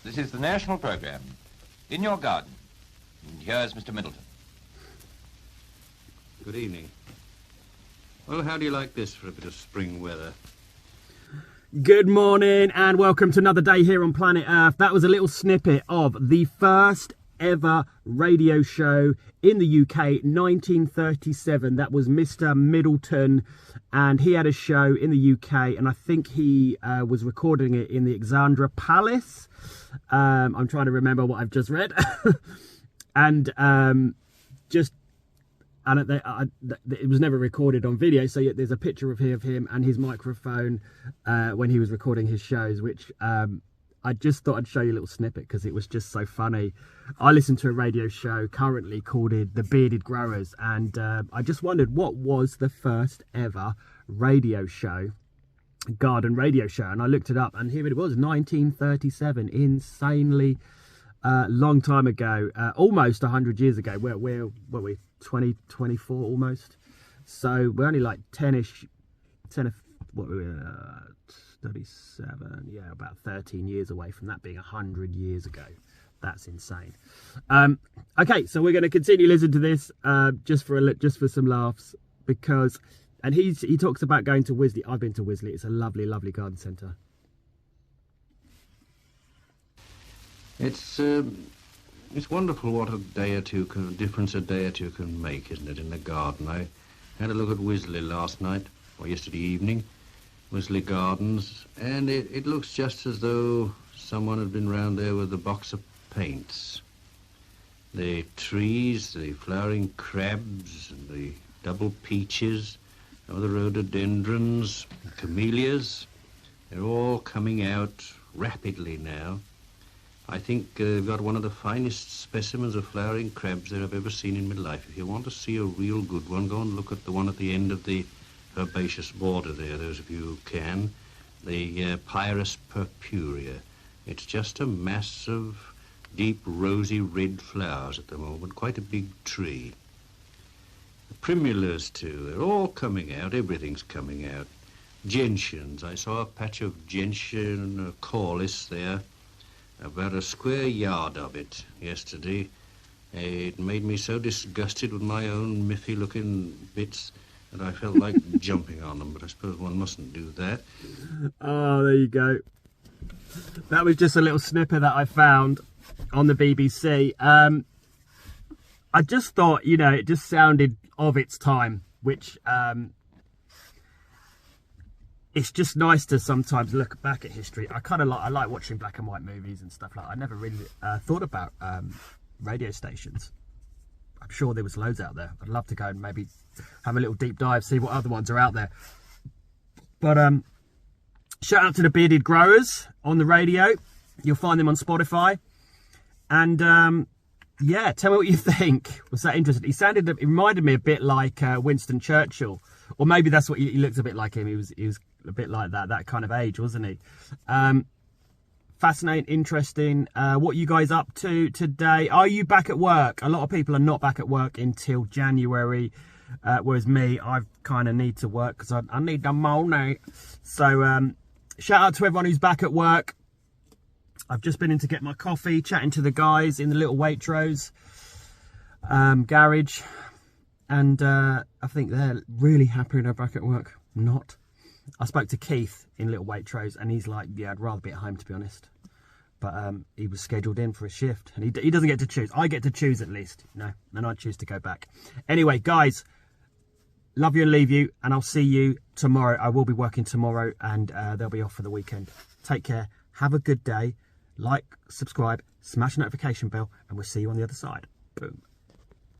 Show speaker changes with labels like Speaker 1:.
Speaker 1: This is the national program. In your garden. And here's Mr. Middleton.
Speaker 2: Good evening. Well, how do you like this for a bit of spring weather?
Speaker 3: Good morning and welcome to another day here on planet Earth. That was a little snippet of the first ever radio show in the UK, 1937. That was Mr. Middleton, and he had a show in the UK, and I think he was recording it in the Alexandra Palace. I'm trying to remember what I've just read. And it was never recorded on video, so there's a picture of him and his microphone when he was recording his shows, which I just thought I'd show you a little snippet because it was just so funny. I listen to a radio show currently called The Bearded Growers, and I just wondered what was the first ever radio show, garden radio show, and I looked it up, and here it was, 1937, insanely long time ago, almost 100 years ago. What were we, 2024 almost? So we're only like 37, yeah, about 13 years away from that being 100 years ago. That's insane. Okay, so we're going to continue listening to this just for some laughs, because, and he talks about going to Wisley. I've been to Wisley. It's a lovely, lovely garden centre.
Speaker 2: It's wonderful what difference a day or two can make, isn't it, in the garden? I had a look at Wisley last night, or yesterday evening, Wisley Gardens, and it looks just as though someone had been round there with a box of paints. The trees, the flowering crabs, and the double peaches, and the rhododendrons, the camellias, they're all coming out rapidly now. I think we've got one of the finest specimens of flowering crabs that I've ever seen in my life. If you want to see a real good one, go and look at the one at the end of the herbaceous border there, those of you who can, the Pyrus purpurea. It's just a mass of deep rosy red flowers at the moment, quite a big tree. The primulas too, they're all coming out, everything's coming out. Gentians, I saw a patch of gentian corliss there, about a square yard of it yesterday. It made me so disgusted with my own miffy-looking bits that I felt like jumping on them, but I suppose one mustn't do that.
Speaker 3: Oh, there you go. That was just a little snippet that I found on the BBC. I just thought, you know, it just sounded of its time, which it's just nice to sometimes look back at history. I like watching black and white movies and stuff like that. I never really thought about radio stations. I'm sure there was loads out there. I'd love to go and maybe have a little deep dive, see what other ones are out there. But shout out to the Bearded Growers on the radio. You'll find them on Spotify. And yeah, tell me what you think. Was that interesting? It reminded me a bit like Winston Churchill, or maybe that's what he looked a bit like him. He was a bit like that kind of age, wasn't he? Fascinating, interesting. What are you guys up to today? Are you back at work? A lot of people are not back at work until January, whereas me, I kind of need to work because I need the money. So shout out to everyone who's back at work. I've just been in to get my coffee, chatting to the guys in the little Waitrose garage, and I think they're really happy they're back at work. Not. I spoke to Keith in Little Waitrose, and he's like, yeah, I'd rather be at home, to be honest. But he was scheduled in for a shift, and he doesn't get to choose. I get to choose at least, you know, and I choose to go back. Anyway, guys, love you and leave you, and I'll see you tomorrow. I will be working tomorrow, and they'll be off for the weekend. Take care. Have a good day. Like, subscribe, smash the notification bell, and we'll see you on the other side. Boom.